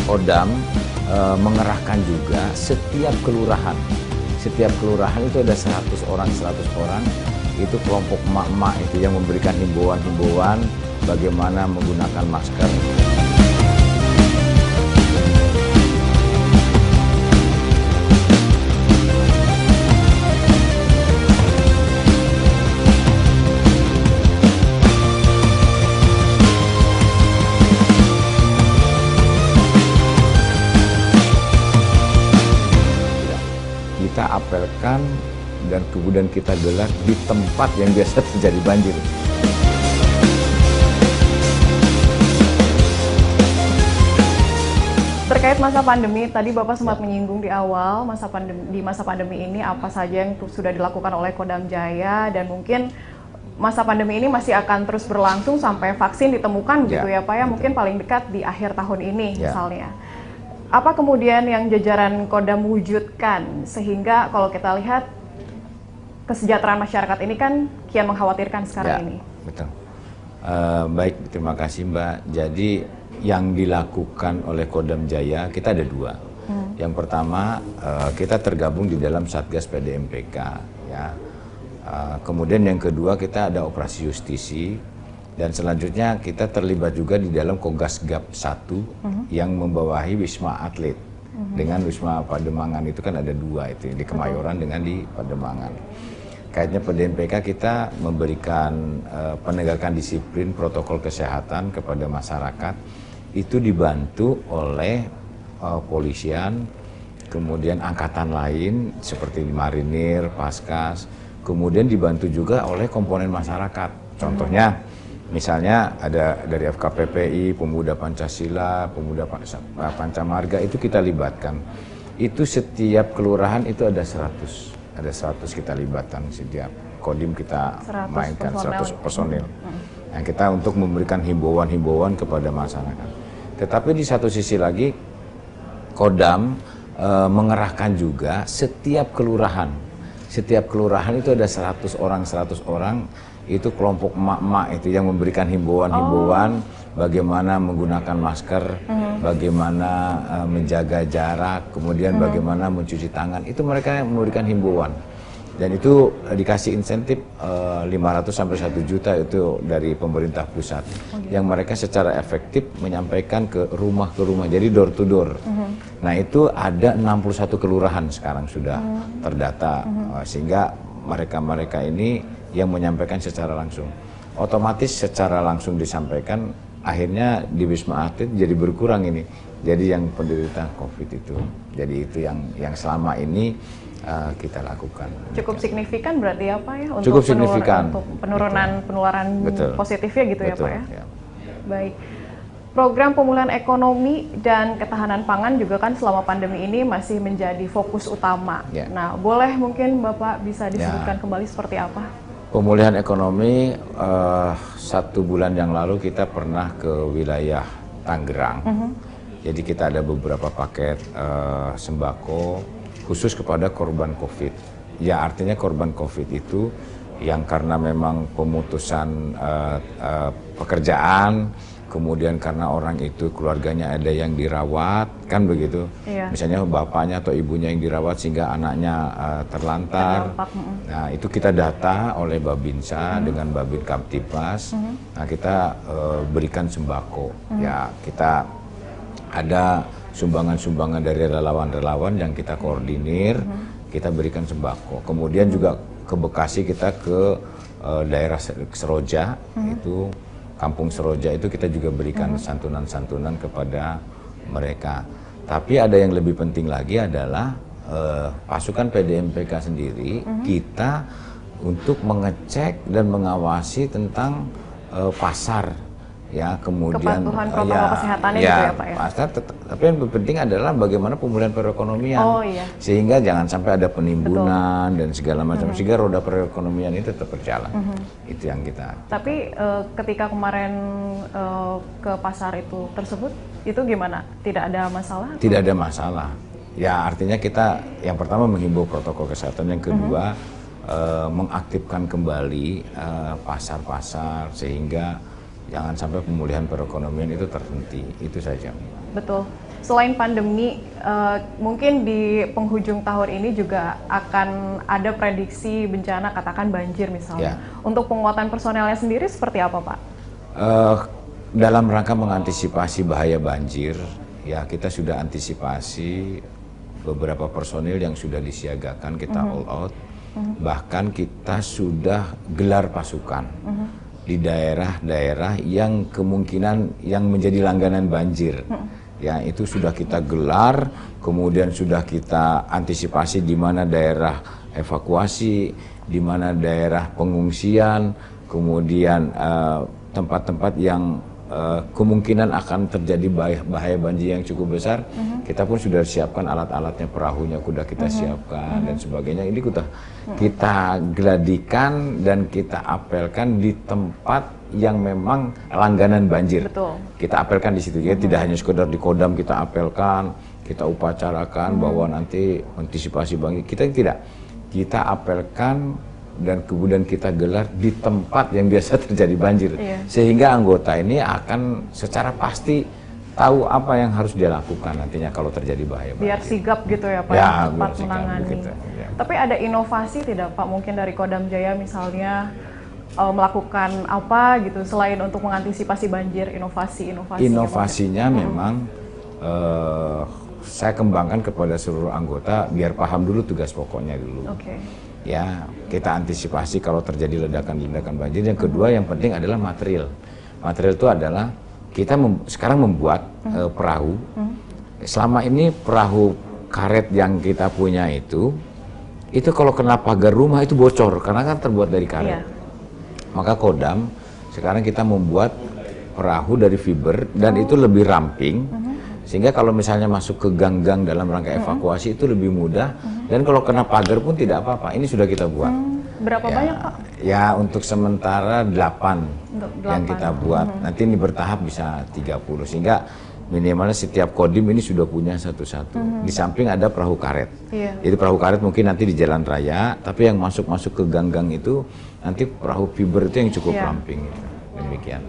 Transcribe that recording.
Kodam mengerahkan juga setiap kelurahan. Setiap kelurahan itu ada 100 orang, itu kelompok emak-emak itu yang memberikan himbauan-himbauan bagaimana menggunakan masker. Kita apelkan dan kemudian kita gelar di tempat yang biasa terjadi banjir. Terkait masa pandemi, tadi Bapak sempat menyinggung di awal di masa pandemi ini apa saja yang sudah dilakukan oleh Kodam Jaya, dan mungkin masa pandemi ini masih akan terus berlangsung sampai vaksin ditemukan gitu ya Pak ya, mungkin paling dekat di akhir tahun ini misalnya. Apa kemudian yang jajaran Kodam wujudkan sehingga kalau kita lihat kesejahteraan masyarakat ini kan kian mengkhawatirkan sekarang ini? Betul. Baik, terima kasih Mbak. Jadi yang dilakukan oleh Kodam Jaya kita ada dua. Yang pertama kita tergabung di dalam Satgas PDMPK ya. Kemudian yang kedua kita ada operasi justisi. Dan selanjutnya kita terlibat juga di dalam Kogasgab 1 yang membawahi Wisma Atlet. Dengan Wisma Pademangan itu kan ada dua itu, di Kemayoran dengan di Pademangan. Kaitnya PDMPK kita memberikan penegakan disiplin protokol kesehatan kepada masyarakat. Itu dibantu oleh polisian, kemudian angkatan lain seperti Marinir, Paskas, kemudian dibantu juga oleh komponen masyarakat. Contohnya, misalnya ada dari FKPPI, Pemuda Pancasila, Pemuda Pancamarga, itu kita libatkan. Itu setiap kelurahan itu ada 100 kita libatkan, setiap Kodim kita mainkan 100 personil. Nah, kita untuk memberikan himbauan-himbauan kepada masyarakat. Tetapi di satu sisi lagi, Kodam mengerahkan juga setiap kelurahan. Setiap kelurahan itu ada 100 orang, itu kelompok emak-emak itu yang memberikan himbauan-himbauan bagaimana menggunakan masker, bagaimana menjaga jarak, kemudian bagaimana mencuci tangan. Itu mereka yang memberikan himbauan. Dan itu dikasih insentif 500 sampai 1 juta itu dari pemerintah pusat. Yang mereka secara efektif menyampaikan ke rumah, jadi door to door. Nah, itu ada 61 kelurahan sekarang sudah terdata, sehingga mereka ini yang menyampaikan secara langsung. Otomatis secara langsung disampaikan, akhirnya di Wisma Atlet jadi berkurang ini. Jadi yang penderita COVID itu. Jadi itu yang selama ini kita lakukan. Cukup signifikan berarti ya Pak ya? Untuk cukup signifikan. Untuk penurunan penularan positifnya gitu ya Pak ya? Ya. Baik. Program pemulihan ekonomi dan ketahanan pangan juga kan selama pandemi ini masih menjadi fokus utama. Nah, boleh mungkin Bapak bisa disebutkan kembali seperti apa? Pemulihan ekonomi, 1 bulan yang lalu kita pernah ke wilayah Tangerang. Jadi kita ada beberapa paket sembako khusus kepada korban COVID. Ya, artinya korban COVID itu yang karena memang pemutusan pekerjaan, kemudian karena orang itu keluarganya ada yang dirawat, kan begitu. Misalnya bapaknya atau ibunya yang dirawat sehingga anaknya terlantar. Nah, itu kita data oleh Babinsa dengan Babin Kamtibmas. Nah, kita berikan sembako. Ya, kita ada sumbangan-sumbangan dari relawan-relawan yang kita koordinir, kita berikan sembako. Kemudian juga ke Bekasi kita ke daerah Seroja, itu Kampung Seroja itu kita juga berikan santunan-santunan kepada mereka. Tapi ada yang lebih penting lagi adalah pasukan PDMPK sendiri, kita untuk mengecek dan mengawasi tentang pasar ya, kemudian kepatuhan protokol kesehatannya gitu ya Pak ya? Tapi yang penting adalah bagaimana pemulihan perekonomian, iya. sehingga jangan sampai ada penimbunan dan segala macam, sehingga roda perekonomian itu tetap berjalan. Itu yang kita. Tapi ketika kemarin ke pasar itu tersebut, itu gimana? Tidak ada masalah? Tidak ada masalah. Ya artinya kita yang pertama menghimbau protokol kesehatan, yang kedua mengaktifkan kembali pasar-pasar sehingga jangan sampai pemulihan perekonomian itu terhenti, itu saja. Betul. Selain pandemi, mungkin di penghujung tahun ini juga akan ada prediksi bencana, katakan banjir misalnya. Untuk penguatan personelnya sendiri seperti apa Pak? Dalam rangka mengantisipasi bahaya banjir, ya kita sudah antisipasi beberapa personil yang sudah disiagakan, kita all out. Bahkan kita sudah gelar pasukan di daerah-daerah yang kemungkinan yang menjadi langganan banjir. Ya, itu sudah kita gelar, kemudian sudah kita antisipasi di mana daerah evakuasi, di mana daerah pengungsian, kemudian tempat-tempat yang kemungkinan akan terjadi bahaya banjir yang cukup besar. Kita pun sudah siapkan alat-alatnya, perahunya, kuda kita siapkan dan sebagainya. Ini kita gladikan dan kita apelkan di tempat yang memang langganan banjir. Betul. Kita apelkan di situ. Ya, tidak hanya sekedar di Kodam kita apelkan, kita upacarakan bahwa nanti antisipasi banjir. Kita tidak. Kita apelkan dan kemudian kita gelar di tempat yang biasa terjadi banjir, sehingga anggota ini akan secara pasti tahu apa yang harus dia lakukan nantinya kalau terjadi bahaya banjir. Biar sigap gitu ya Pak, ya, cepat menangani. Gitu, ya. Tapi ada inovasi tidak Pak, mungkin dari Kodam Jaya misalnya melakukan apa gitu selain untuk mengantisipasi banjir, inovasinya memang saya kembangkan kepada seluruh anggota biar paham dulu tugas pokoknya dulu. Ya, kita antisipasi kalau terjadi ledakan-ledakan banjir. Yang kedua yang penting adalah material. Material itu adalah kita sekarang membuat perahu. Selama ini perahu karet yang kita punya itu kalau kena pagar rumah itu bocor karena kan terbuat dari karet. Maka Kodam sekarang kita membuat perahu dari fiber dan itu lebih ramping. Sehingga kalau misalnya masuk ke gang-gang dalam rangka evakuasi itu lebih mudah, dan kalau kena pagar pun tidak apa-apa. Ini sudah kita buat. Berapa banyak Pak? Ya untuk sementara 8 yang kita buat. Nanti ini bertahap bisa 30, sehingga minimalnya setiap kodim ini sudah punya satu-satu. Di samping ada perahu karet. Jadi perahu karet mungkin nanti di jalan raya, tapi yang masuk-masuk ke gang-gang itu nanti perahu fiber itu yang cukup ramping. Demikian.